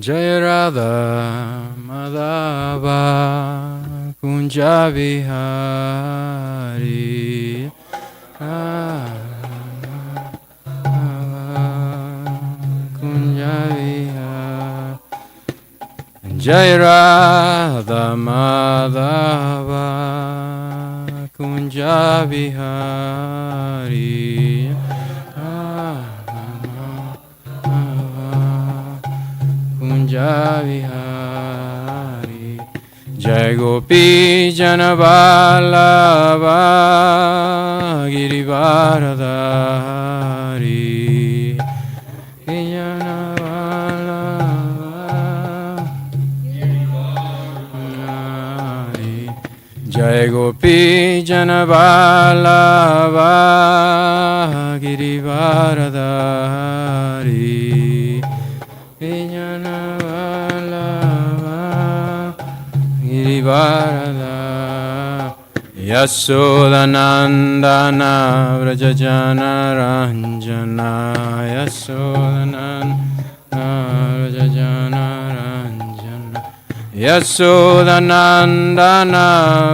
Jai Radha Madhava Kunja Vihari Kunja Vihari Jai Radha Madhava Kunja Vihari Kunja Vihari Jai Gopi Janavallabha Girivaradhari Jai Gopi Janavallabha Girivaradhari Girivaradhari Yasodanandana Vrajajana Ranjana Yasodanandana Vrajajana Ranjana Yasodanandana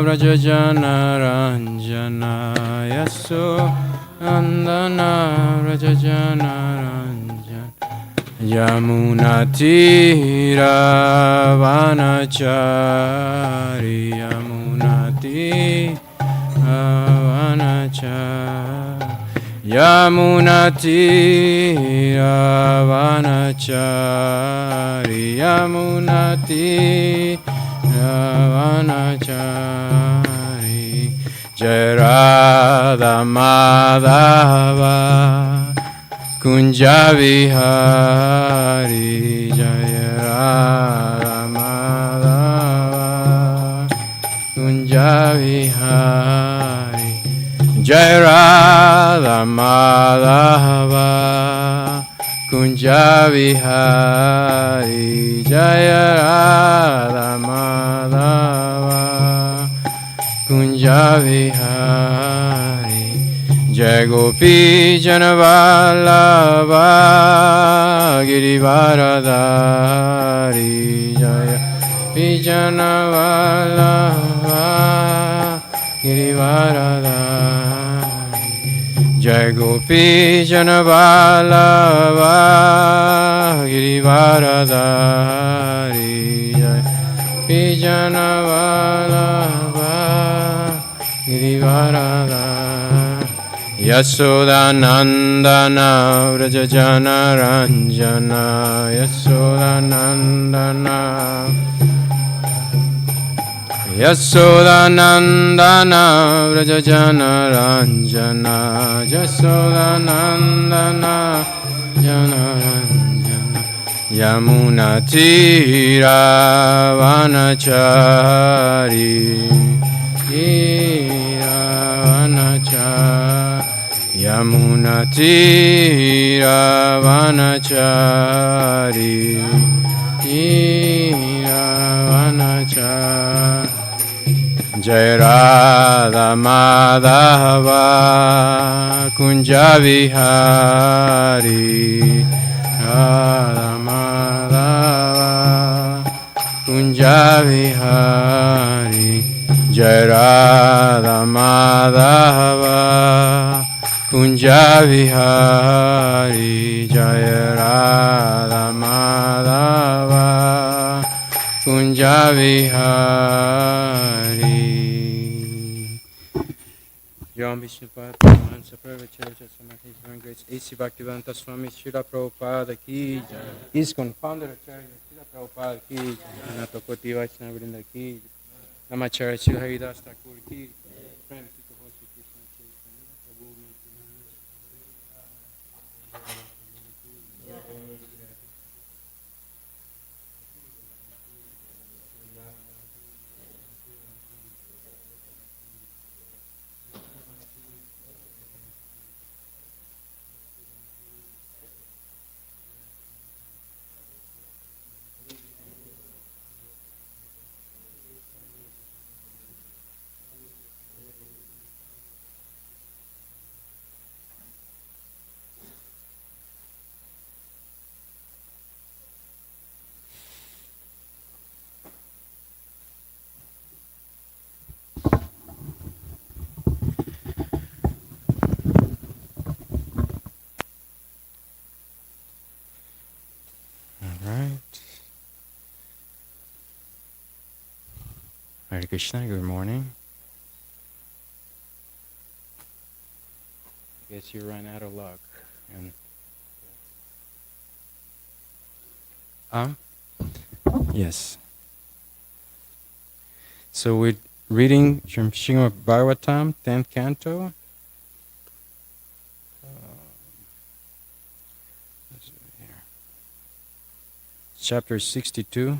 Vrajajana Ranjana Yasodanandana Vrajajana Ranjana Yamunatira Vanachari Yamunatira Vanachari Yamunatira Vanachari Jai Radha Madhava Kunja Vihari Jaya Radha Madhava Kunja Vihari Jaya Radha Madhava Kunja Vihari Jaya Radha Madhava Kunja Vihari Jai Gopi Janavallabha Girivaradhari Jaya Gopi Janavallabha Girivaradhari Jai Gopi Janavallabha Girivaradhari Jai Gopi Janavallabha Girivaradhari Yasodanandana Vrajajana Ranjana Yasodanandana Yasodanandana Vrajajana Ranjana Yasodanandana Jana Ranjana Yamunatira Vanachari Yamunatira Vanachari Jai Radha Madhava Kunja Vihari Radha Madhava Kunja Vihari Jai Radha Madhava Kunja Vihari Jaya Radha Madhava Kunja Vihari Yom Vishnupada Paramahansa Pravacharya Samati Divine Grace A.C. Bhaktivedanta Swami Srila Prabhupada Ki Jai ISKCON Founder Acharya Srila Prabhupada Ki Jai Nato Koti Vaishnava Vrinda Ki Jai Namacharya Srila Haridas Thakur Ki Prem Sita Hosi Krishna Chaitanya Prabhu Hare Krishna, good morning. I guess you ran out of luck. And yes. So we're reading from Srimad Bhagavatam, 10th canto. Chapter 62,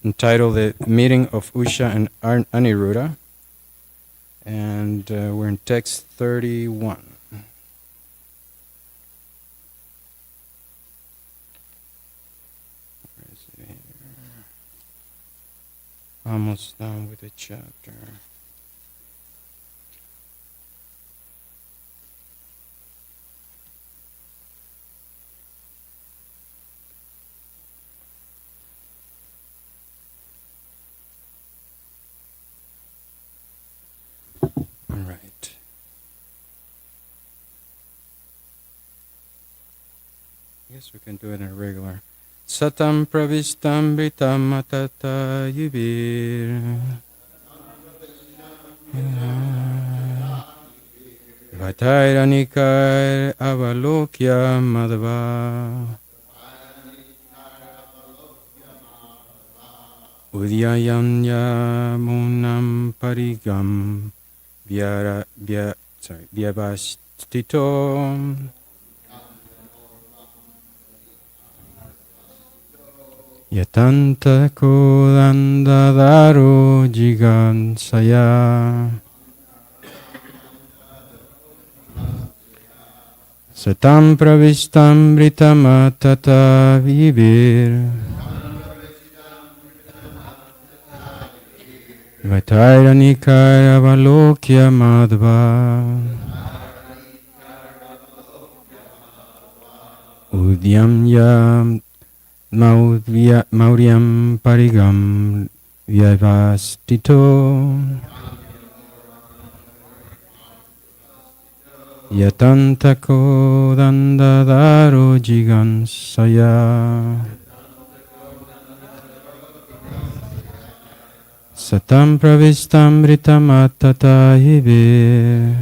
entitled The Meeting of Usha and Aniruddha. And we're in text 31. Where is it here? Almost done with the chapter. All right. I guess we can do it in a regular. Satam pravistam britam atata yubir. Vatayranikar avalokya madhava. Udyayanya munam parigam vyavastito. Yatanta kodandadaro jigansaya. Satam pravistam britamatata vibir. Vatayranikara valokya madhva. Udyam yam Mauryam parigam vyavastito. Yatantako dandadaro jigansaya. Satam pravistam britamatata hive.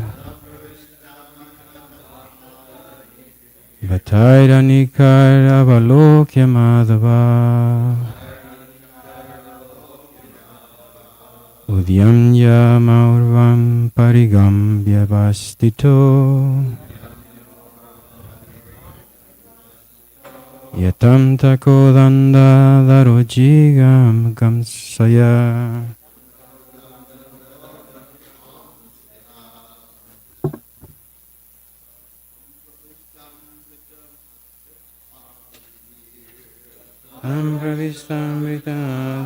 Vatayranikara avalokya madhava. Udyamya maurvam parigam vyavastito. Yatam takodanda darojigam gamsaya. Ampravistamrita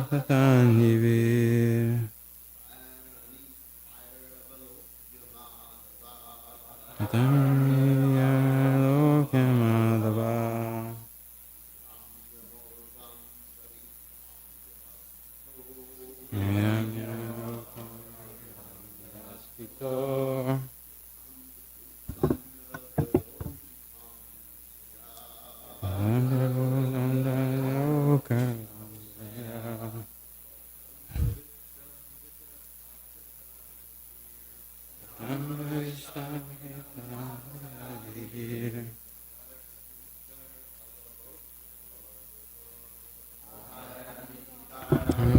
tatanive. Tatamya lokya madhava. Yamya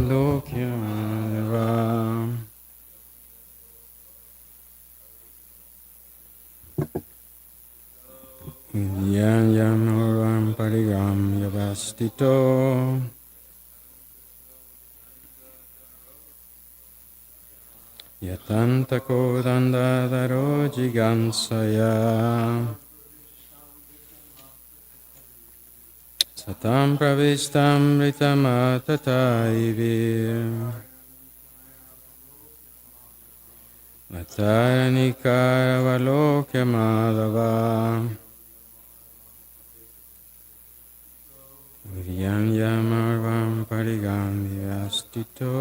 lokya madhava. Yam yam oram parigam yavastito. Yatantako dandadaro jigansaya. Satam pravistam ritamatataivir. Vatayranikara avalokya madhava. Udyam yamarvam parigam vyastito.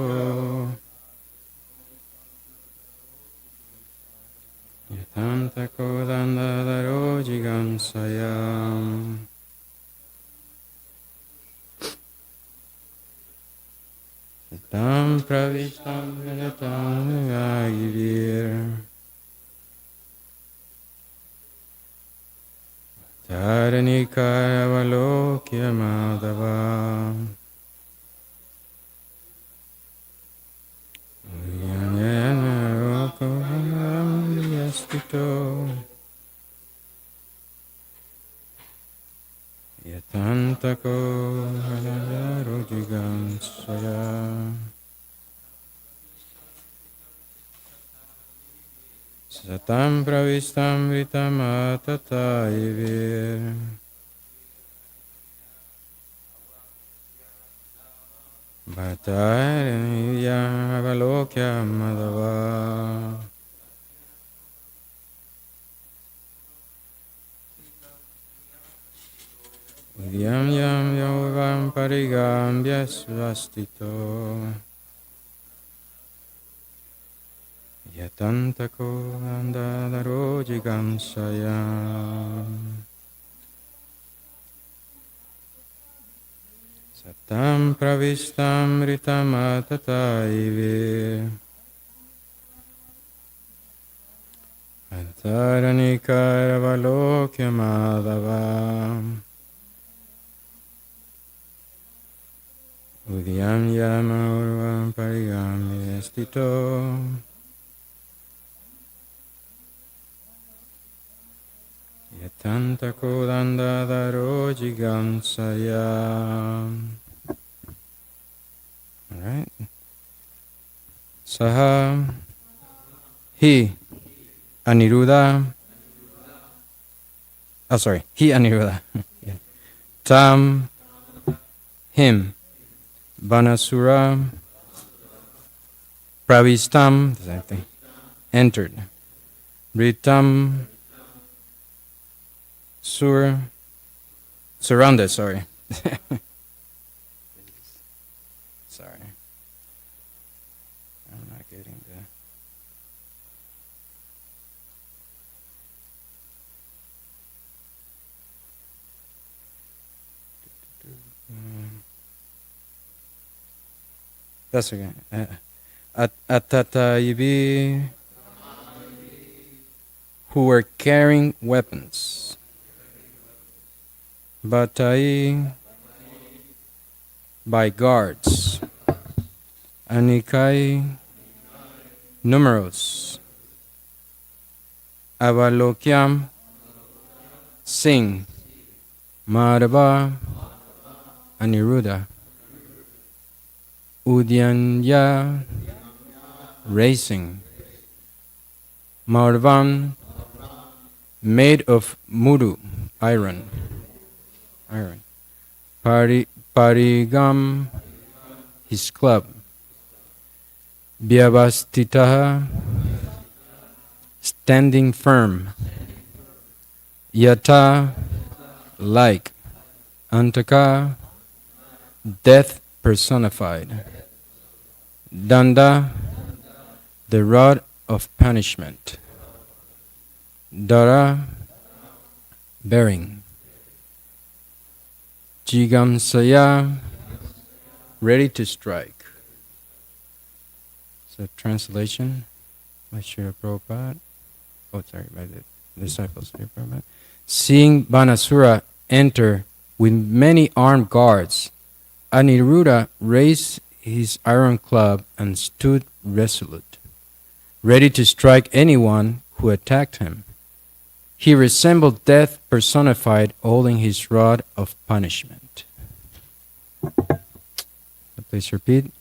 Yatantako dandadaro jigansaya. Tam pravishtam vinatam agivir. Taranikavalokya madhava. Yastito Yatantako Rojigansaya Satam Pravistam Vitamatataivir Bhattariya Avalokya Madhava Udyam yam yovam parigambya svastito Yatantako andadaro jigansaya Satam pravistam ritamatataivir Antaranikaravalokya madhava Udyam yamaurvam parigami estito Yatantako dandadaro jigansaya. Alright. Saha He Aniruddha. He Aniruddha. Yeah. Tam Him Banasura Pravistam, the same thing, entered. Ritam surrounded, sorry. Sorry. I'm not getting the... That's okay. Atatayibi, who were carrying weapons. Batai, by guards. Anikai, numerous. Avalokyam, sing. Madhava, Aniruddha. Udyanya, racing. Marvan, made of mudu, iron. Parigam, his club. Vyavastitaha, standing firm. Yata, like. Antaka, death personified. Danda, the rod of punishment. Dara, bearing. Jigamsaya, ready to strike. So translation by Srila Prabhupada. By the disciples of Srila Prabhupada. Seeing Banasura enter with many armed guards, Aniruddha raised his iron club and stood resolute, ready to strike anyone who attacked him. He resembled death personified, holding his rod of punishment. Please repeat.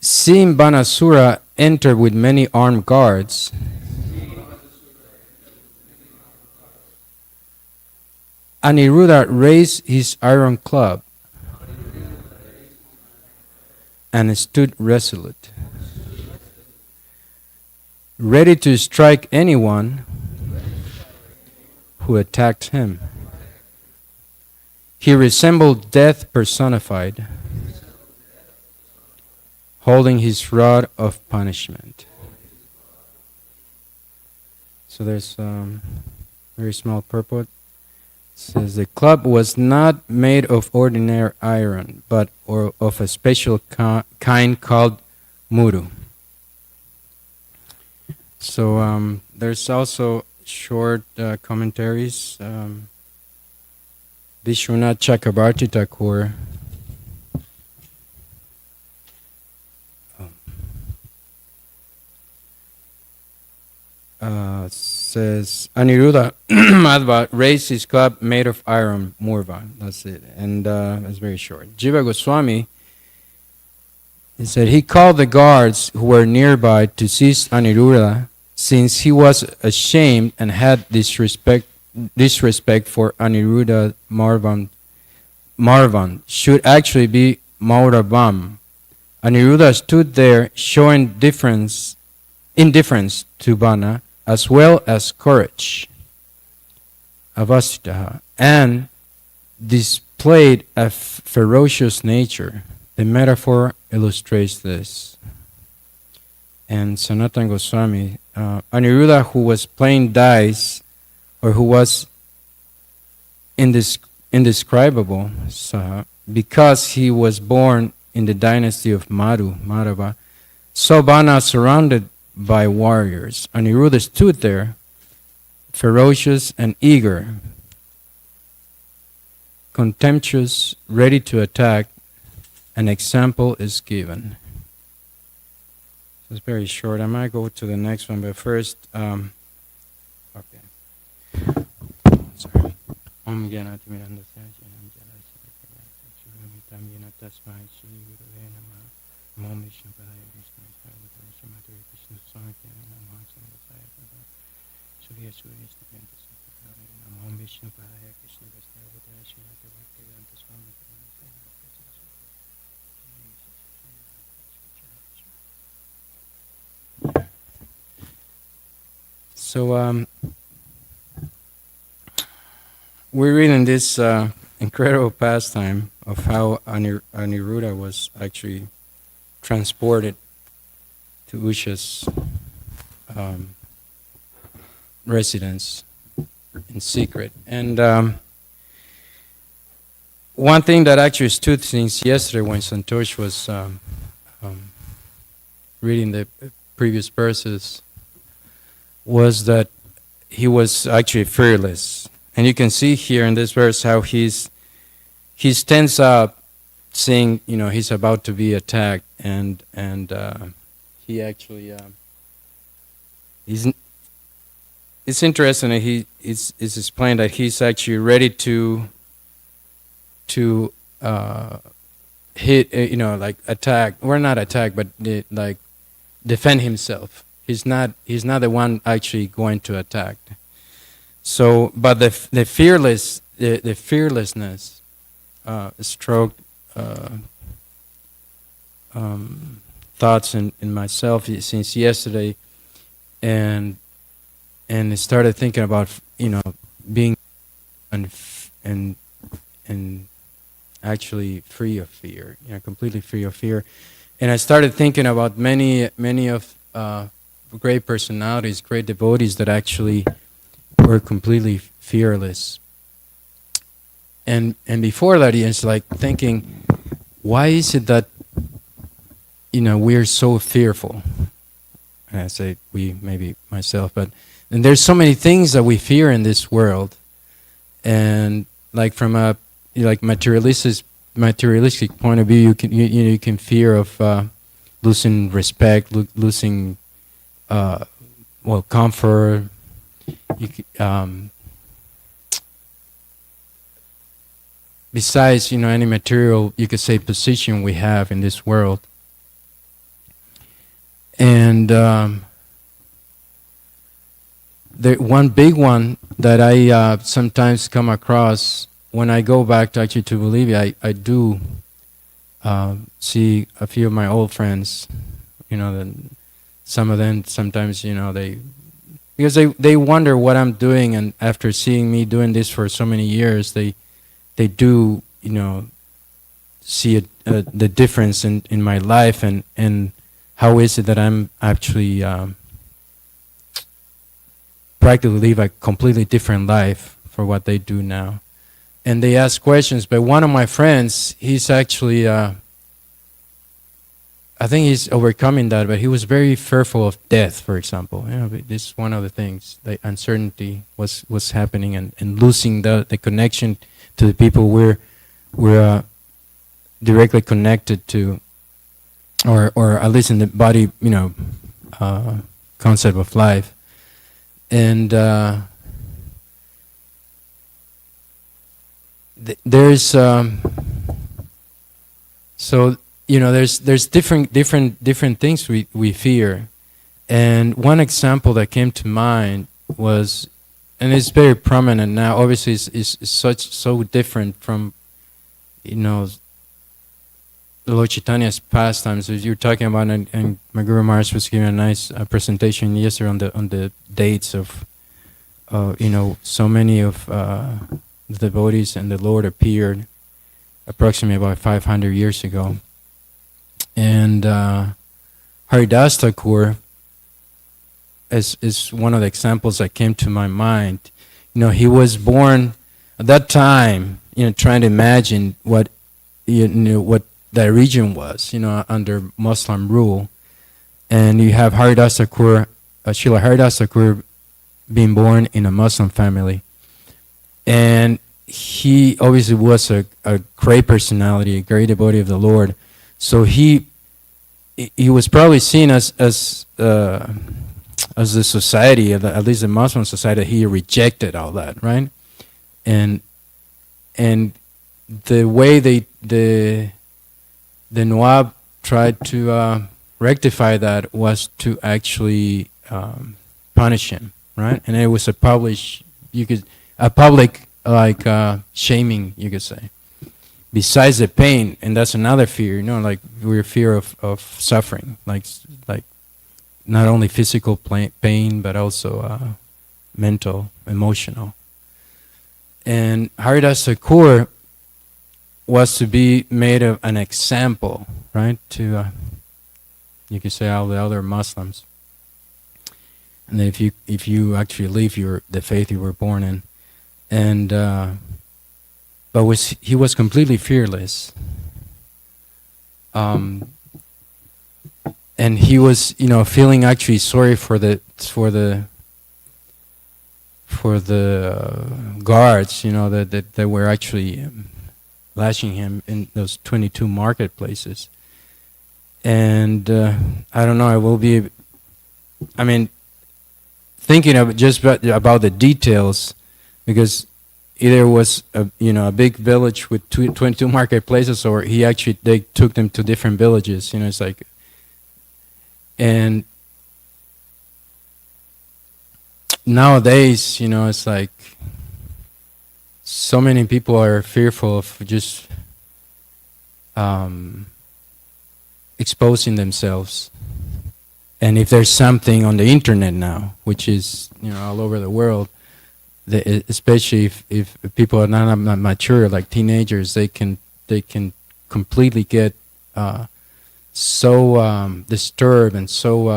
Seeing Banasura enter with many armed guards, Aniruddha raised his iron club and stood resolute, ready to strike anyone who attacked him. He resembled death personified, holding his rod of punishment. So there's very small purport. says the club was not made of ordinary iron, but of a special kind called muru. So there's also short commentaries. Vishwanath Chakrabarti Thakur says Aniruddha Madhva raised his club made of iron, Murva. That's it. And that's very short. Jiva Goswami, he said he called the guards who were nearby to seize Aniruddha, since he was ashamed and had disrespect for Aniruddha Marvan should actually be Mauravam. Aniruddha stood there showing indifference to Bana as well as courage, Avasitaha, and displayed a ferocious nature. The metaphor illustrates this. And Sanatana Goswami, Aniruddha, who was playing dice, or who was indescribable, because he was born in the dynasty of Madhava, saw Bana surrounded by warriors. Aniruddha stood there, ferocious and eager, contemptuous, ready to attack. An example is given. It's very short. I might go to the next one, but first, okay. Sorry. Om Gyanati Mirandasya Janam Jalasya Churamitam Yena Tasmai Shri Gurave Namah Om Vishnu Padaya Vishnu Sarvata Shrimati Krishna Swami Namah Sandasaya Pada Surya Surya Snapyanta Sampradaya Namah Om Vishnu Padaya Krishna Vasnavata Shrimati Bhaktivedanta Swami So we're reading this incredible pastime of how Aniruddha was actually transported to Usha's residence in secret. And one thing that actually stood since yesterday when Santosh was reading the previous verses was that he was actually fearless. And you can see here in this verse how he stands up saying, he's about to be attacked, and he actually it's interesting that it's explained that he's actually ready to hit, like attack, or not attack, but like defend himself. He's not the one actually going to attack. So, but the fearlessness stroked thoughts in myself since yesterday, and started thinking about being and actually free of fear, completely free of fear. And I started thinking about many of great personalities, great devotees that actually were completely fearless. And before that, it's like thinking, why is it that we're so fearful? And I say we, maybe myself, and there's so many things that we fear in this world, and like from a materialistic point of view, you can fear of losing respect, losing comfort. Besides, any material, you could say, position we have in this world. And the one big one that I sometimes come across when I go back to Bolivia, I do see a few of my old friends, some of them sometimes, because they wonder what I'm doing, and after seeing me doing this for so many years, they do, see the difference in my life, and how is it that I'm actually practically live a completely different life for what they do now. and they ask questions. But one of my friends, he's actually, I think he's overcoming that, but he was very fearful of death, for example. This is one of the things, the uncertainty was happening, and losing the connection to the people we're directly connected to, or at least in the body, concept of life. And there's so there's different things we fear. And one example that came to mind was, and it's very prominent now, obviously is so different from Lord Chaitanya's pastimes. As you're talking about, and my Guru Maharaj was giving a nice presentation yesterday on the dates of so many of the devotees and the Lord appeared approximately about 500 years ago. And Haridas Thakur is one of the examples that came to my mind. He was born at that time, trying to imagine what that region was, under Muslim rule. And you have Haridas Thakur, Srila Haridas Thakur, being born in a Muslim family. And he obviously was a great personality, a great devotee of the Lord. So he was probably seen as the society, at least the Muslim society, he rejected all that, right? And the way the Nawab tried to rectify that was to actually punish him, right? And it was a public shaming, you could say. Besides the pain, and that's another fear, like we're fear of suffering, like not only physical pain, but also mental, emotional. And Haridas Thakur was to be made of an example, right, to you could say all the other Muslims. And if you actually leave the faith you were born in, and he was completely fearless, and he was feeling actually sorry for the guards, that were actually lashing him in those 22 marketplaces. And I don't know, I will be, thinking of just about the details, because either it was a big village with 22 marketplaces, or they took them to different villages. It's like, and nowadays, it's like so many people are fearful of just exposing themselves. And if there's something on the internet now, which is all over the world, especially if people are not mature, like teenagers, they can completely get so disturbed and so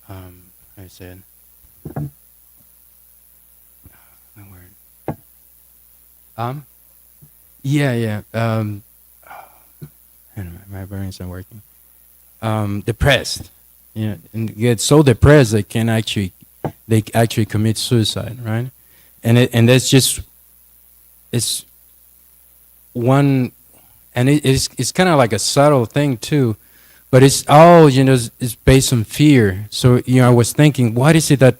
I said my brain's not working. Depressed, and get so depressed they actually commit suicide, right? And that's just, it's one, and it's kind of like a subtle thing too, but it's all it's based on fear. So I was thinking, what is it that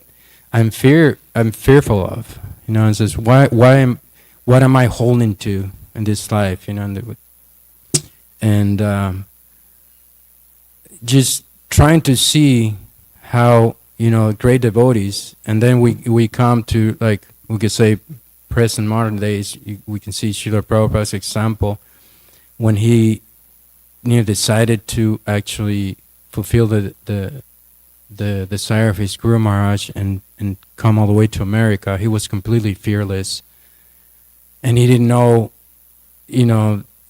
I'm fearful of? And says, what am I holding to in this life? And just trying to see how great devotees, and then we come to, like, we could say present modern days. We can see Srila Prabhupada's example when he decided to actually fulfill the desire of his Guru Maharaj and come all the way to America. He was completely fearless, and he didn't know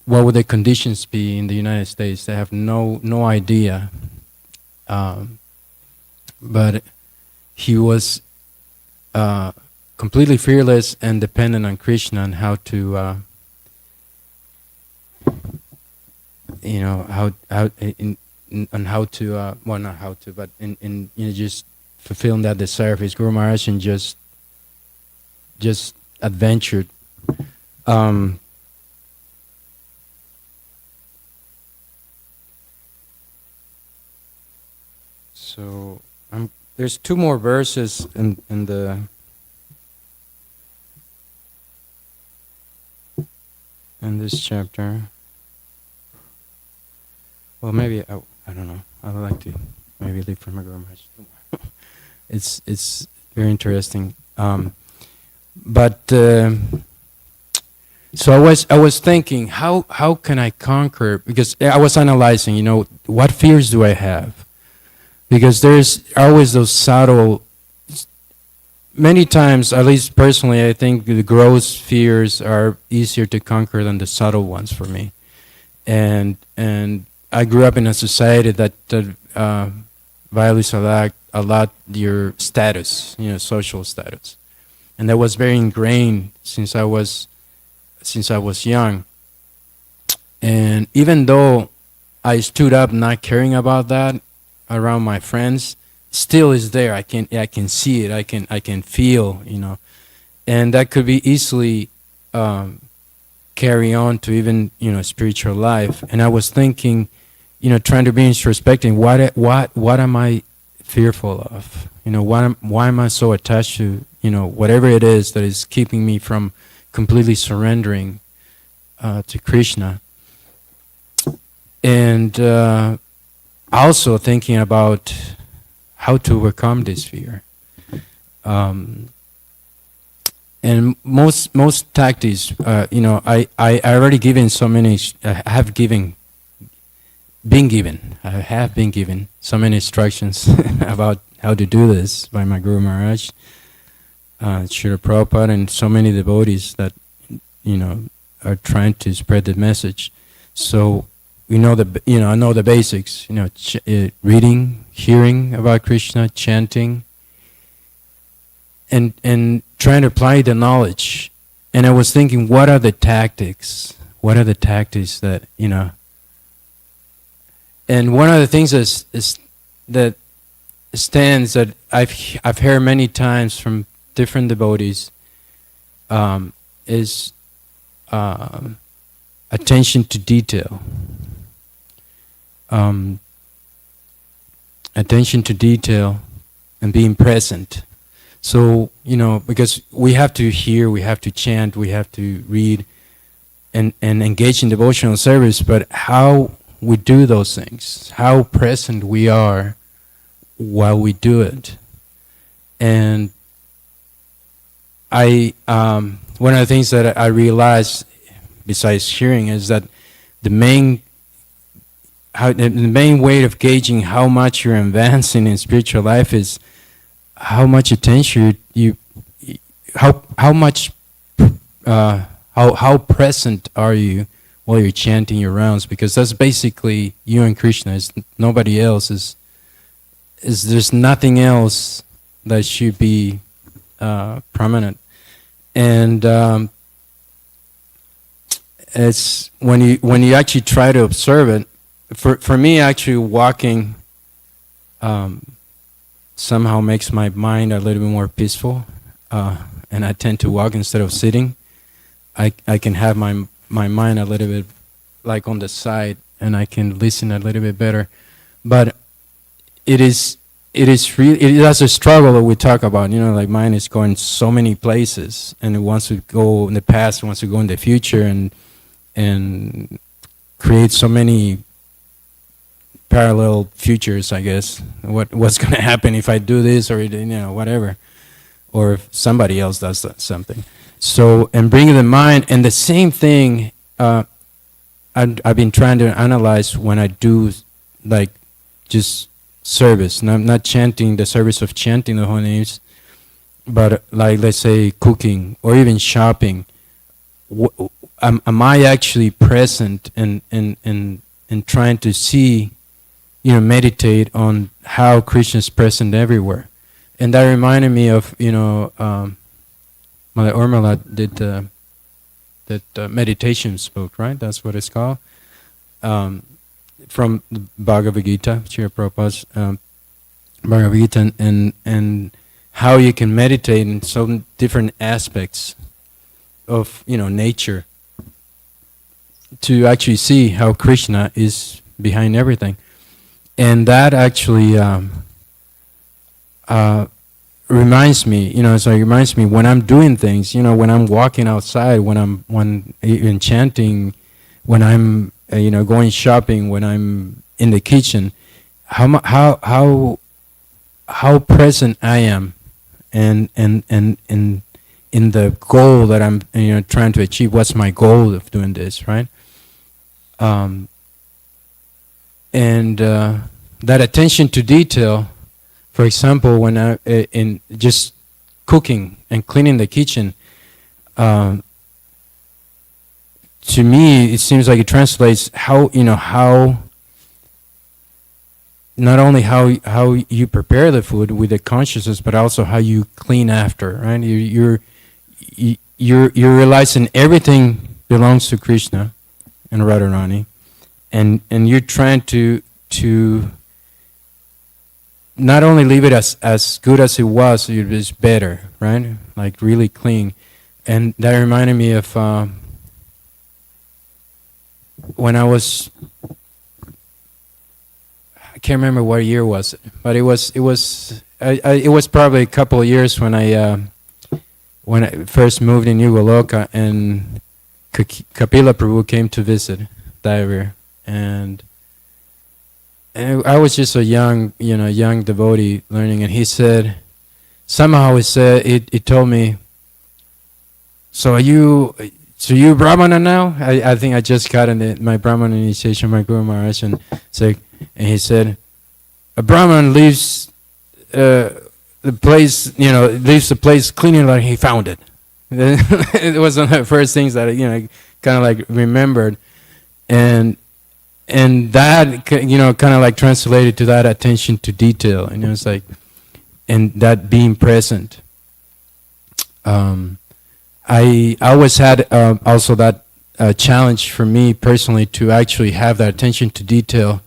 what would the conditions be in the United States. They have no idea. But he was completely fearless and dependent on Krishna and how to, on how to, well, not how to, but in just fulfilling that desire for his Guru Maharaj and just adventured. So there's two more verses in this chapter. Well, maybe I don't know. I would like to maybe leave from my Guru Maharaj. It's very interesting. But so I was thinking, how can I conquer? Because I was analyzing, what fears do I have? Because there's always those subtle. Many times, at least personally, I think the gross fears are easier to conquer than the subtle ones for me. And I grew up in a society that values a lot your status, social status, and that was very ingrained since I was young. And even though I stood up not caring about that around my friends, still is there. I can see it. I can feel, and that could be easily carry on to even spiritual life. And I was thinking, trying to be introspective. What am I fearful of? Why am I so attached to whatever it is that is keeping me from completely surrendering to Krishna? And also thinking about how to overcome this fear. And most tactics, I already given so many. I have been given so many instructions about how to do this by my Guru Maharaj, Srila Prabhupada, and so many devotees that are trying to spread the message. So I know the basics. Reading, hearing about Krishna, chanting, and trying to apply the knowledge. And I was thinking, what are the tactics? What are the tactics that And one of the things that stands that I've heard many times from different devotees is attention to detail. Attention to detail and being present. So, because we have to hear, we have to chant, we have to read and engage in devotional service, but how we do those things, how present we are while we do it. And one of the things that I realized, besides hearing, is that the main way of gauging how much you're advancing in spiritual life is how much attention how present are you while you're chanting your rounds, because that's basically you and Krishna. It's nobody else. There's nothing else that should be prominent. And it's when you actually try to observe it. For me, actually walking somehow makes my mind a little bit more peaceful, and I tend to walk instead of sitting. I can have my mind a little bit like on the side, and I can listen a little bit better. But it is a struggle that we talk about. Like mind is going so many places, and it wants to go in the past, it wants to go in the future, and create so many parallel futures, I guess. What's going to happen if I do this, or whatever, or if somebody else does something. So, and bringing the mind, and the same thing I've been trying to analyze when I do like just service. And I'm not chanting the service of chanting the holy names, but like, let's say, cooking or even shopping. Am I actually present and trying to see, meditate on how Krishna is present everywhere? And that reminded me of, Mother Urmila did that meditations book, right? That's what it's called. From the Bhagavad Gita, Srila Prabhupada's Bhagavad Gita, and how you can meditate in some different aspects of nature to actually see how Krishna is behind everything, and that actually reminds me, so it reminds me when I'm doing things, when I'm walking outside, when I'm chanting, when I'm going shopping, when I'm in the kitchen, how present I am, and in the goal that I'm trying to achieve. What's my goal of doing this, right? And that attention to detail. For example, when I in just cooking and cleaning the kitchen, to me it seems like it translates how not only how you prepare the food with the consciousness, but also how you clean after, right? You're realizing everything belongs to Krishna and Radharani, and you're trying to not only leave it as good as it was, it's better, right? Like really clean. And that reminded me of when I was, I can't remember what year was it, but it was probably a couple of years when I first moved in Goloka, and Kapila Prabhu came to visit that year, and I was just a young devotee learning, and he said, somehow he told me, so are you Brahmana now? I think I just got my Brahmana initiation, my Guru Maharaj, and he said, a Brahman leaves the place cleaning like he found it. It was one of the first things that I kind of like remembered, and that kind of like translated to that attention to detail, and it's like, and that being present. I always had also that challenge for me personally to actually have that attention to detail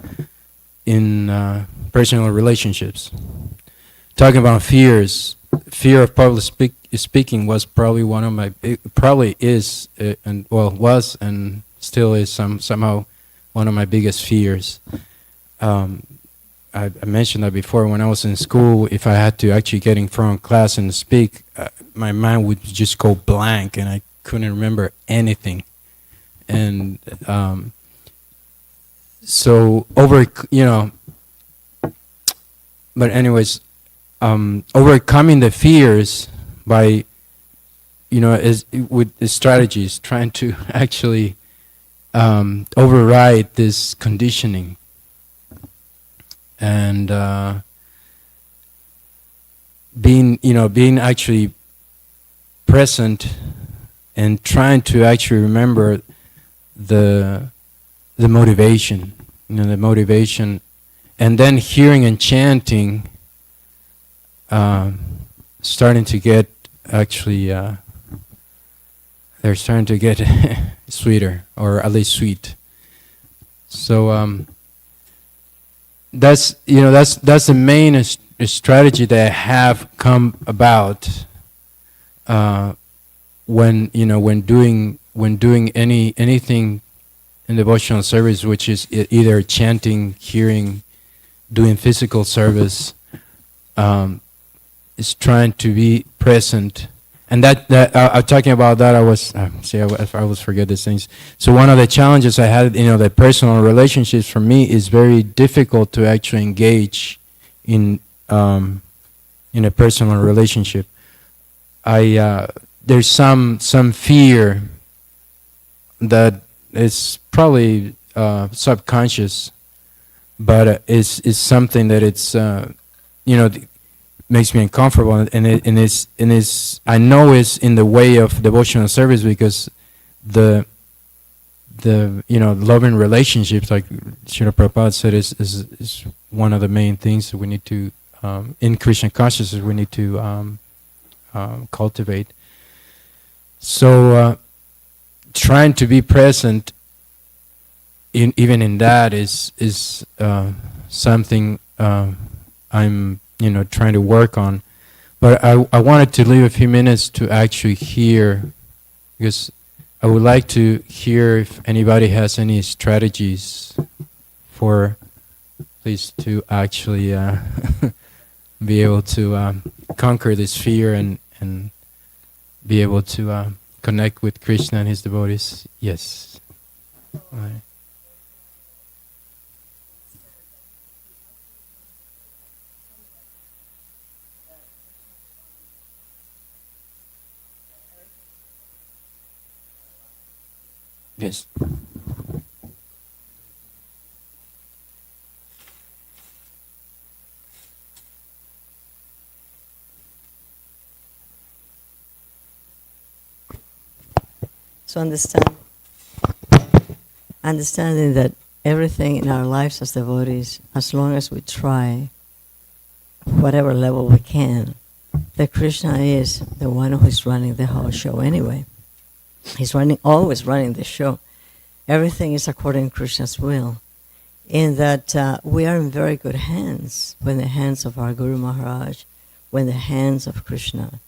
in personal relationships. Talking about fear of public speaking was probably one of my, was and still is somehow one of my biggest fears. I mentioned that before. When I was in school, if I had to actually get in front of class and speak, my mind would just go blank, and I couldn't remember anything. And but anyways, overcoming the fears by, with the strategies, trying to actually override this conditioning, and being actually present and trying to actually remember the motivation, and then hearing and chanting, starting to get actually they're starting to get sweeter, or at least sweet. So that's the main strategy that I have come about when doing anything in devotional service, which is either chanting, hearing, doing physical service, is trying to be present. And that talking about that, I always forget these things. So one of the challenges I had, the personal relationships for me is very difficult to actually engage in a personal relationship. There's some fear that is probably subconscious, but it's something that it's makes me uncomfortable, and it's I know it's in the way of devotional service, because the loving relationships, like Srila Prabhupada said, is one of the main things that we need to in Krishna consciousness we need to cultivate. So trying to be present even in that is something I'm trying to work on. But I wanted to leave a few minutes to actually hear, because I would like to hear if anybody has any strategies for please to actually be able to conquer this fear and be able to connect with Krishna and his devotees. Yes. Right. Yes. So understanding that everything in our lives as devotees, as long as we try, whatever level we can, that Krishna is the one who is running the whole show anyway. He's always running the show. Everything is according to Krishna's will. In that we are in very good hands, when the hands of our Guru Maharaj, when the hands of Krishna,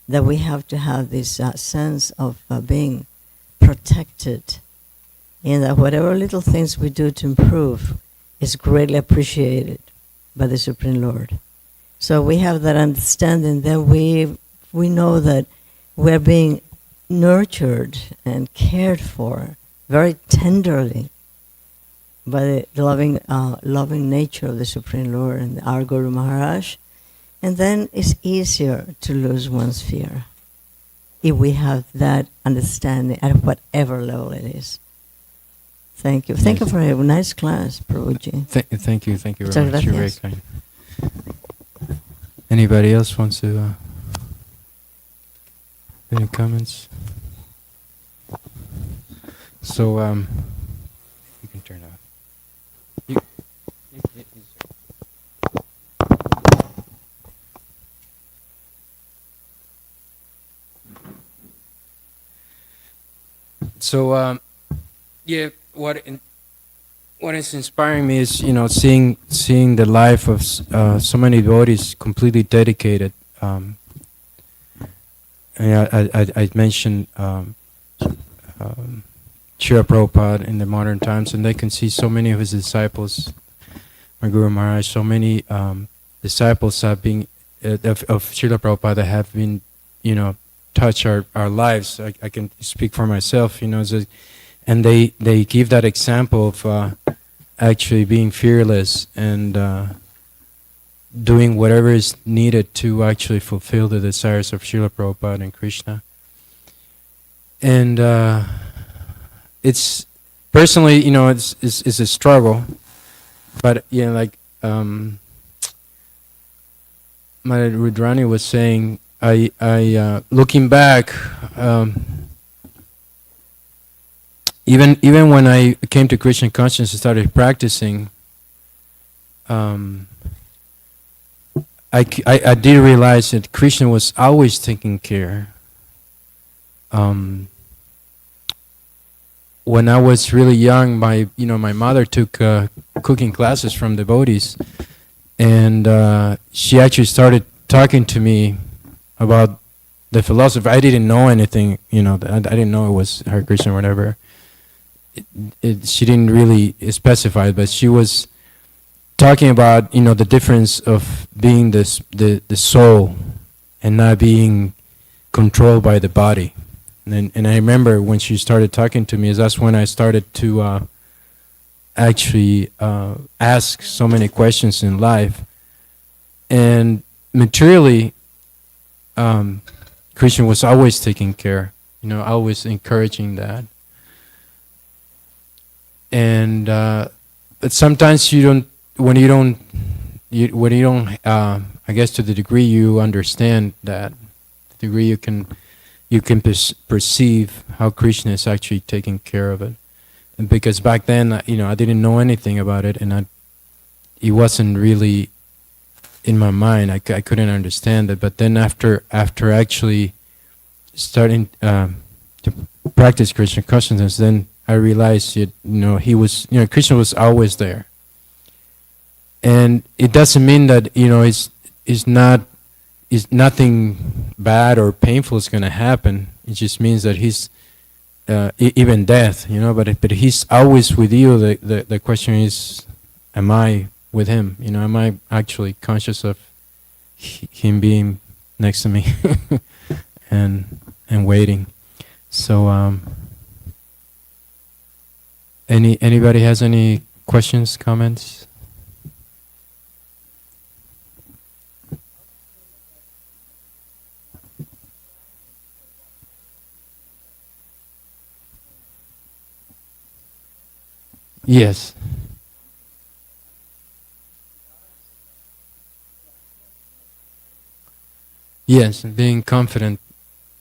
that we have to have this sense of being protected, in that whatever little things we do to improve is greatly appreciated by the Supreme Lord. So we have that understanding that we know that we're being nurtured and cared for very tenderly by the loving nature of the Supreme Lord and our Guru Maharaj. And then it's easier to lose one's fear if we have that understanding at whatever level it is. Thank you. Thank you for a nice class, Prabhuji. Thank you very much. You're very kind. Anybody else wants to any comments? So you can turn off. So yeah, what is inspiring me is seeing the life of so many devotees completely dedicated. And I mentioned Srila Prabhupada in the modern times, and they can see so many of his disciples, my Guru Maharaj, so many disciples have been of Srila Prabhupada that have been, touch our lives. I can speak for myself, and they give that example of actually being fearless and doing whatever is needed to actually fulfill the desires of Srila Prabhupada and Krishna. And it's personally, it's a struggle, but my Rudrani was saying, I looking back, even when I came to Krishna consciousness and started practicing, I did realize that Krishna was always taking care. When I was really young, my mother took cooking classes from devotees, and she actually started talking to me about the philosophy. I didn't know anything, I didn't know it was Hare Krishna or whatever. She didn't really specify, but she was talking about the difference of being the soul and not being controlled by the body. And I remember when she started talking to me, that's when I started to actually ask so many questions in life. And materially, Krishna was always taking care, always encouraging that. And but sometimes when you don't, I guess to the degree you understand that, the degree you can perceive how Krishna is actually taking care of it. And because back then, I didn't know anything about it, and it wasn't really in my mind. I couldn't understand it. But then after actually starting to practice Krishna consciousness, then I realized Krishna was always there. And it doesn't mean that it's nothing bad or painful is going to happen. It just means that he's even death, but he's always with you. The question is, am I with him? Am I actually conscious of him being next to me and waiting? So anybody has any questions, comments? Yes. Yes, being confident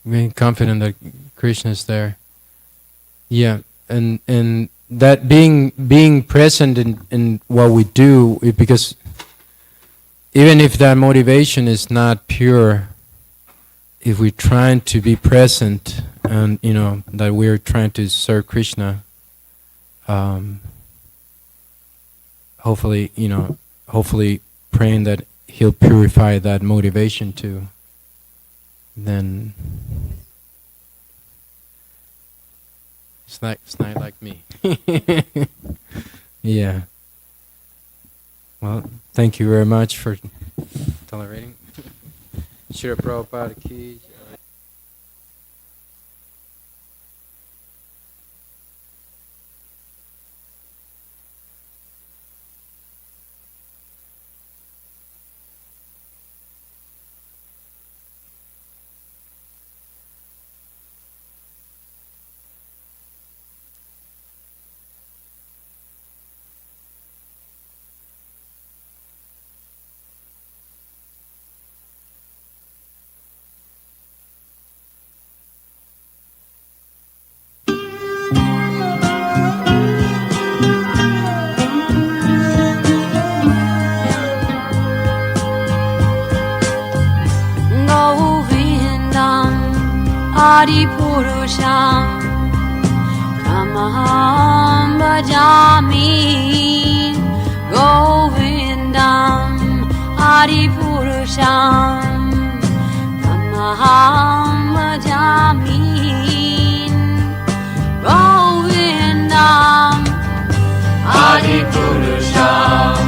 that Krishna is there. Yeah, and that being present in what we do, because even if that motivation is not pure, if we're trying to be present and that we're trying to serve Krishna, hopefully praying that he'll purify that motivation too. Then it's not like me. Yeah. Well, thank you very much for tolerating. Shri Prabhupada ki. Purusham Tamaham Bhajami Govindam Adi Purusham Tamaham Bhajami Govindam Adi Purusham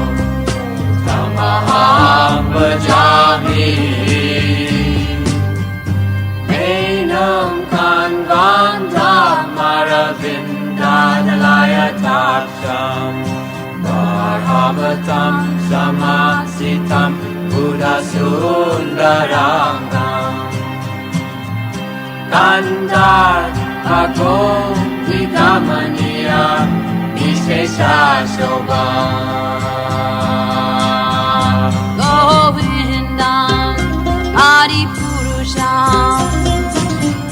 Tamaham Bhajami Vandamaravindanalayataksham Bharavatam Samasitam Buddhasundarangam Kandar Bhagom Vidamaniya Vishesha Shobham Govindam Adi Purusham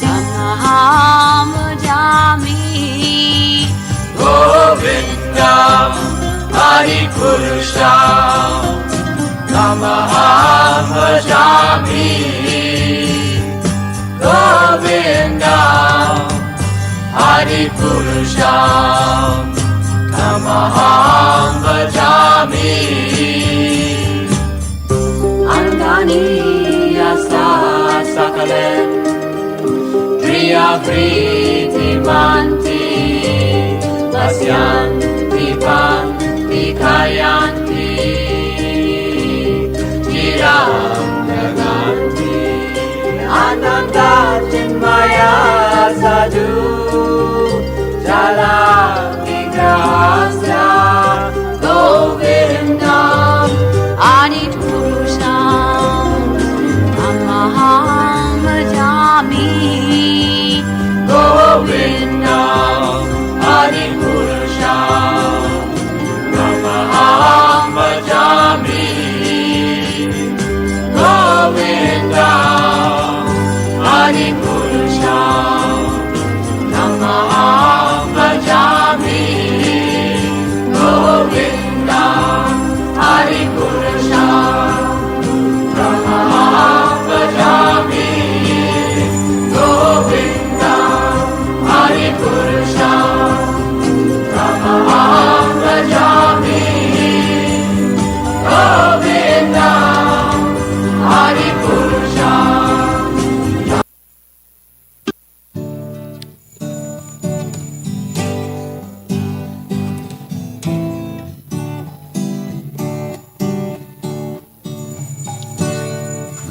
Tamaham Bhajami Govindam Adi Purusham Tamaham Bhajami Govindam Adi Purusham Tamaham Bhajami Andani Yasa Sakalen Priya Priti Manti Pasyanti Panti Kayanti Chiram Naganti Ananda Chinmaya Sadhu Jala Vigrahasya Govindam Adi Purusham Tamaham Bhajami Govindam Adi Purusham Tamaham Bhajami Govindam Adi Purusham Tamaham Bhajami Govindam Adi Purusham Tamaham Bhajami Govindam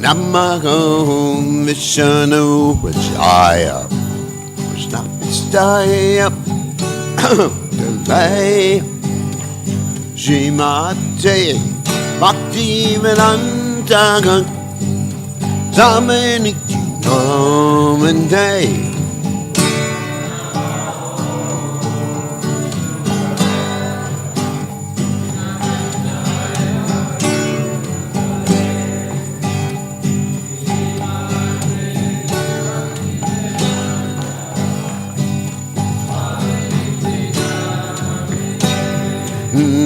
Namaho Vishnu Vijaya Krishna Vijaya Delay Shrimate Bhakti Vedanta Samaniki Namande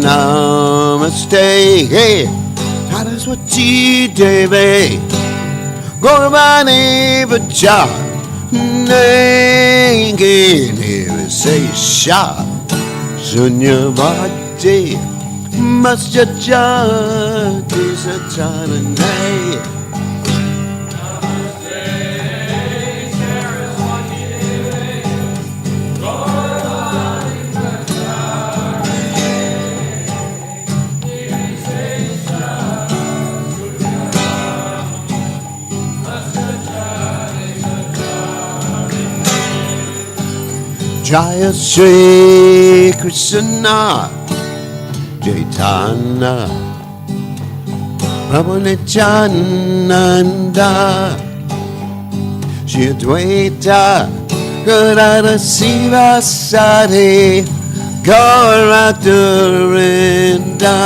Namaste, hey, Saraswati Devi, Gurmani Vacha, Nengi Nivasesha, Sunyavati, Masjajati Satanane. Jaya Shri Krishna Chaitanya Prabhu Nityananda Shri Advaita Gadadhara Sivasati Gauratarinda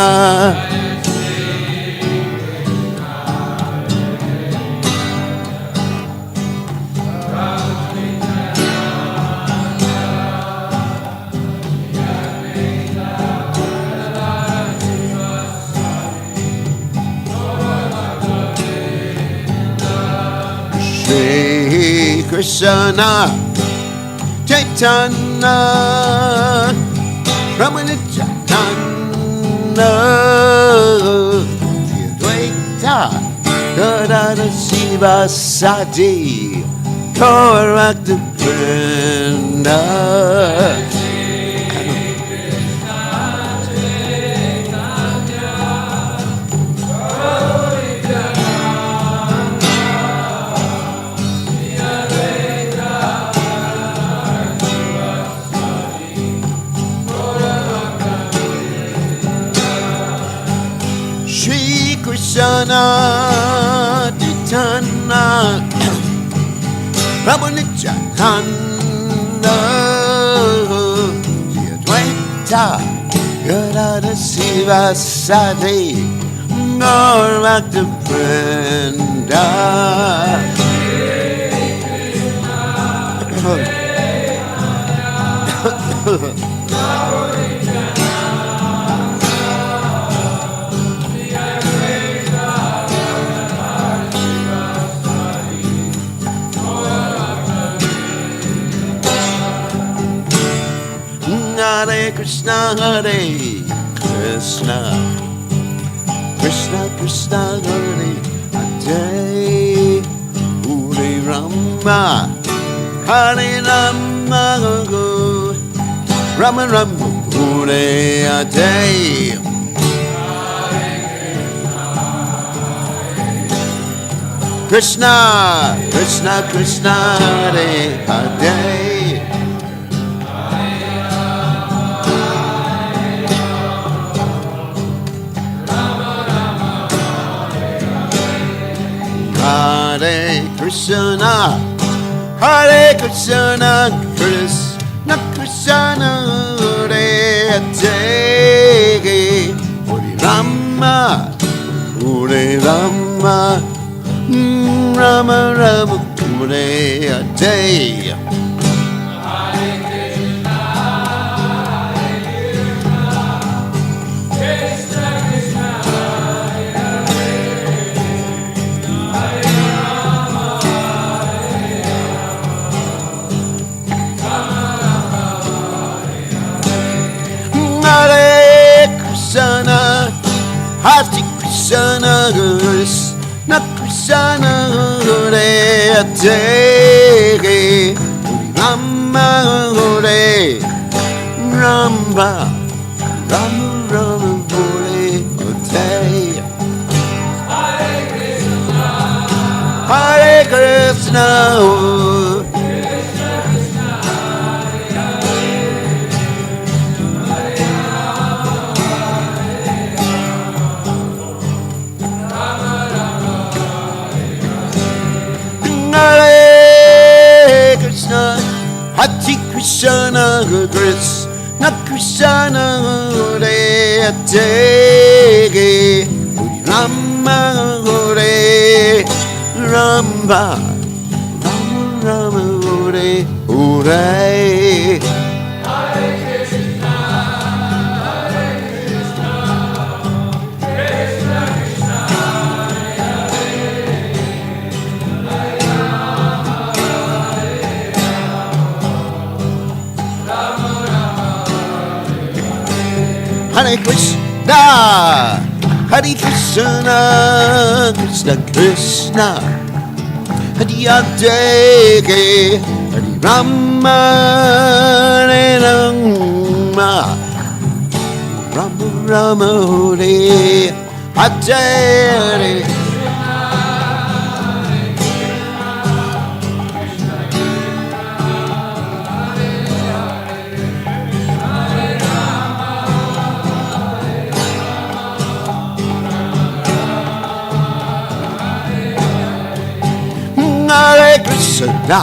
Krishna Chaitanya Prabhu Nityananda Shri Advaita Gadadhara Sivasati Gauratarinda Krishna Chaitanya Prabhu Nityananda Shri Advaita Gadadhara Sivasati Gauratarinda Hare Krishna, Hare Krishna, Krishna Krishna, Hare Hare, Hare Rama, Hare Rama, Rama Rama, Hare Hare. Krishna, Krishna Krishna, Hare Hare. Hare Krishna, Hare Krishna, Krishna Krishna, Hare Hare, Hare Rama, Hare Rama, Rama Rama, Hare Hare. Hare Krishna, Hare Krishna, Krishna Krishna, Hare Hare, Rama, Hare Rama, Rama Rama, Hare Hare. Hare Krishna, Hare Krishna, Krishna Krishna, Hare Hare, Rama Hare Rama, Rama Rama Hare Hare. Hare Krishna, Hare Krishna, Krishna Krishna, Hare Hare, Hare Rama, Hare Rama, Rama Rama Hare Hare. Hare Krishna,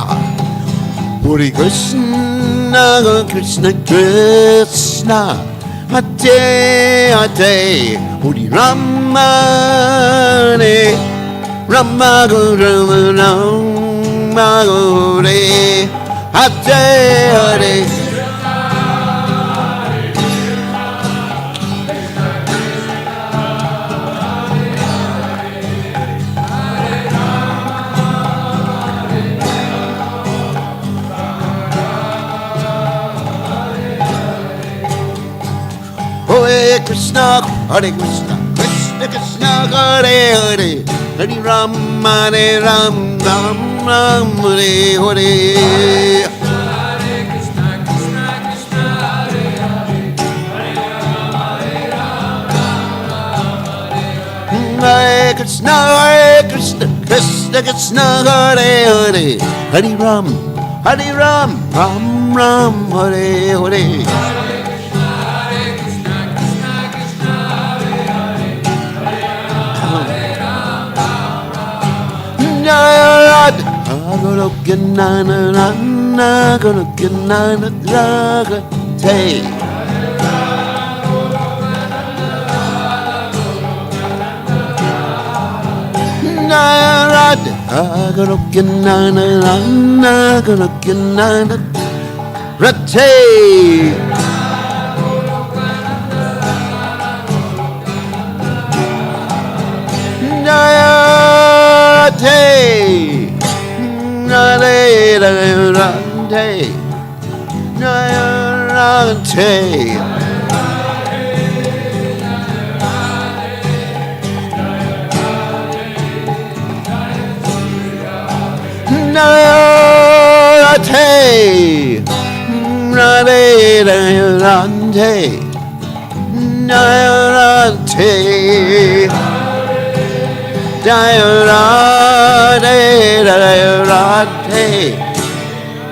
Hare Krishna, Krishna Krishna, Hare Hare, Hare Rama, Hare Rama, Rama Rama, Hare Hare. Hare Krishna, Hare Krishna, Krishna Krishna, Hare Hare, Hare Rama, Hare Ram, Ram Ram, Hare Hare. Hare Krishna, Krishna Krishna, Hare Hare, Hare Rama, Hare Rama, Hare Krishna, Hare Krishna, Krishna Krishna, Hare Hare, Hare Ram, Ram Ram, Hare Hare. Goloka nana nana, Goloka nana draga te. Narad, Goloka nana nana, Goloka nana rate. Narate. Narate, Narate,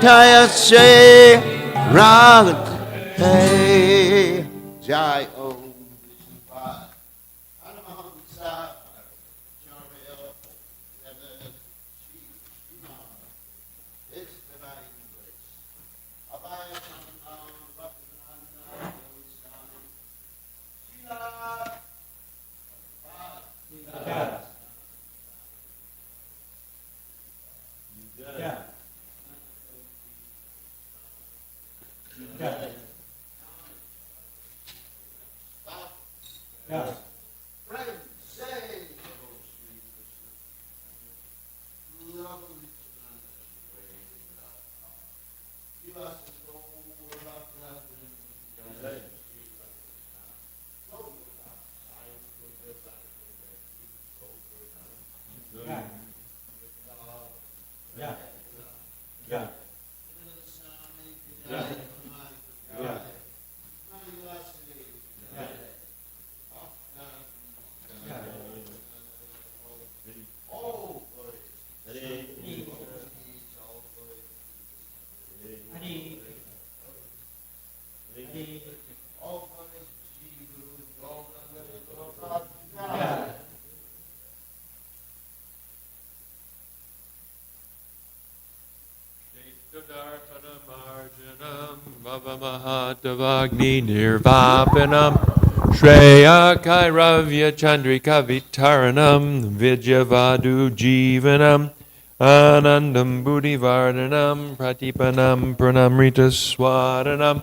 Jaya Shri Radhe Jai Om Vishnupada Paramahamsa Acharya Seven Shri Imam His Divine Grace Abhaya Samanam Bhaktivedanta Swami Srila Prabhupada. Friends, say, oh Sri Krishna, lovely give us the soul of our blessing. Matavagni Nirvapanam Shreya Kairavya Chandrika Vitaranam Vidyavadu Jivanam Anandam Buddhivardhanam Pratipanam Pranamrita Swadanam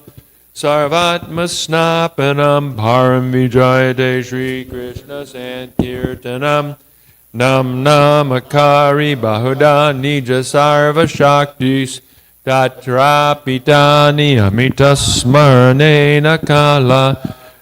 Sarvatma Snapanam Param Vijayate Shri Krishna Sankirtanam Nam Namakari Bahuda Nija Sarva Shaktis Tatrapitani Amita Smarane Nakala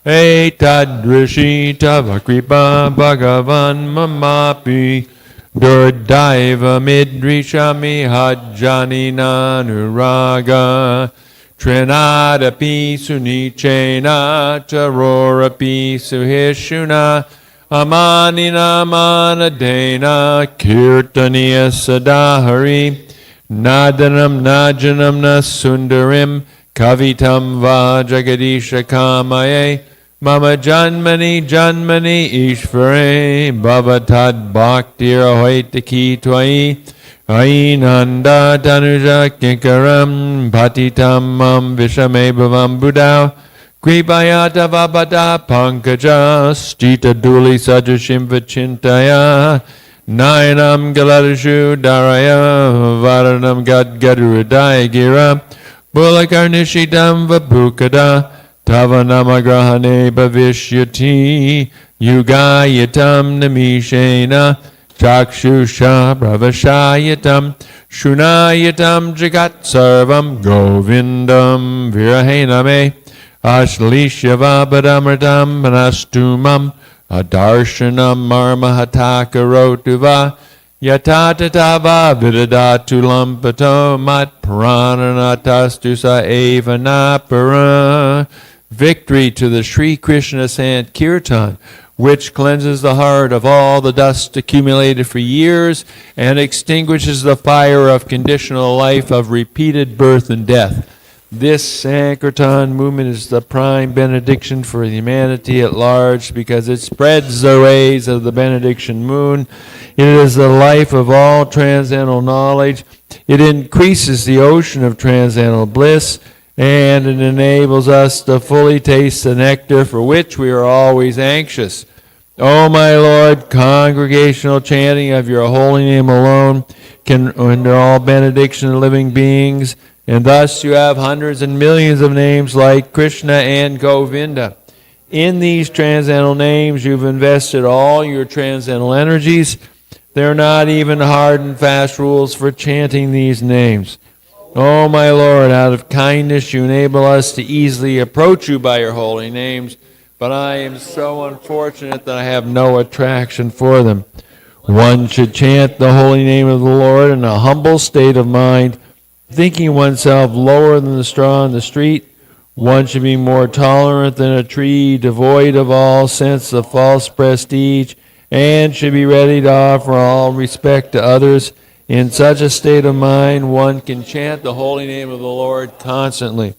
Etadrishita Vakripa Bhagavan Mamapi Durdaiva Midrishami Hajjani Nanuraga Trinadapi Sunichena Tarorapi Suhishuna Amanina Manadena Kirtaniya Sadahari Nadanam Najanam Nasundarim Kavitam Vajagadisha Kamaye Mama Janmani Janmani Ishvare Bhavatad Bhaktir Ahoitaki Twai Ainanda Tanuja Kinkaram Patitam Mam Vishame Bhavam Budao Kripayata Vabata Pankaja Stita Duli Sajashim Vachintaya Nayanam Galadashu Daraya Varanam Gad Gadurudaya Gira Bulakarnishidam Vabhukada Tavanamagrahane Bhavishyati Yugayatam Namishena Chakshusha Bravashayatam Shunayatam Jagat Sarvam Govindam Virahename Ashlishyavabadamritam Manastumam Adarshanam Marmahatakarotuva Yatatatava Vidadatulam Pato Mat Prananatastusa Evanapara. Victory to the Sri Krishna Sankirtan, which cleanses the heart of all the dust accumulated for years and extinguishes the fire of conditional life of repeated birth and death. This Sankirtan movement is the prime benediction for humanity at large because it spreads the rays of the benediction moon. It is the life of all transcendental knowledge. It increases the ocean of transcendental bliss, and it enables us to fully taste the nectar for which we are always anxious. O my Lord, congregational chanting of your holy name alone can render all benediction of living beings, and thus you have hundreds and millions of names like Krishna and Govinda. In these transcendental names, you've invested all your transcendental energies. There are not even hard and fast rules for chanting these names. Oh, my Lord, out of kindness you enable us to easily approach you by your holy names, but I am so unfortunate that I have no attraction for them. One should chant the holy name of the Lord in a humble state of mind, thinking oneself lower than the straw in the street. One should be more tolerant than a tree, devoid of all sense of false prestige, and should be ready to offer all respect to others. In such a state of mind, one can chant the holy name of the Lord constantly.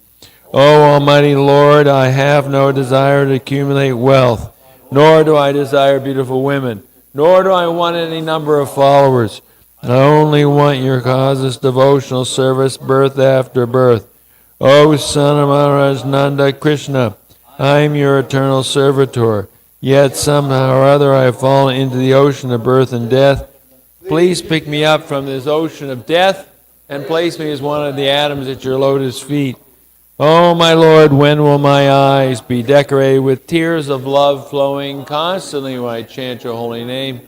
O Almighty Lord, I have no desire to accumulate wealth, nor do I desire beautiful women, nor do I want any number of followers. I only want your causeless devotional service birth after birth. O Son of Maharaj Nanda Krishna, I am your eternal servitor, yet somehow or other I have fallen into the ocean of birth and death. Please pick me up from this ocean of death and place me as one of the atoms at your lotus feet. Oh, my Lord, when will my eyes be decorated with tears of love flowing constantly when I chant your holy name?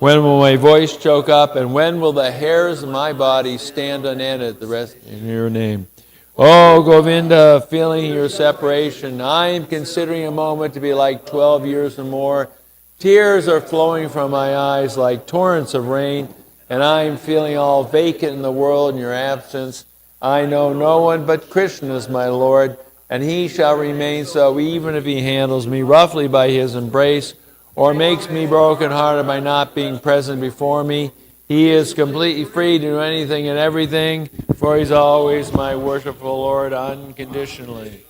When will my voice choke up, and when will the hairs of my body stand on end at the rest in your name? Oh, Govinda, feeling your separation, I am considering a moment to be like 12 years or more. Tears are flowing from my eyes like torrents of rain, and I am feeling all vacant in the world in your absence. I know no one but Krishna is my Lord, and he shall remain so even if he handles me roughly by his embrace, or makes me broken-hearted by not being present before me. He is completely free to do anything and everything, for he's always my worshipful Lord unconditionally.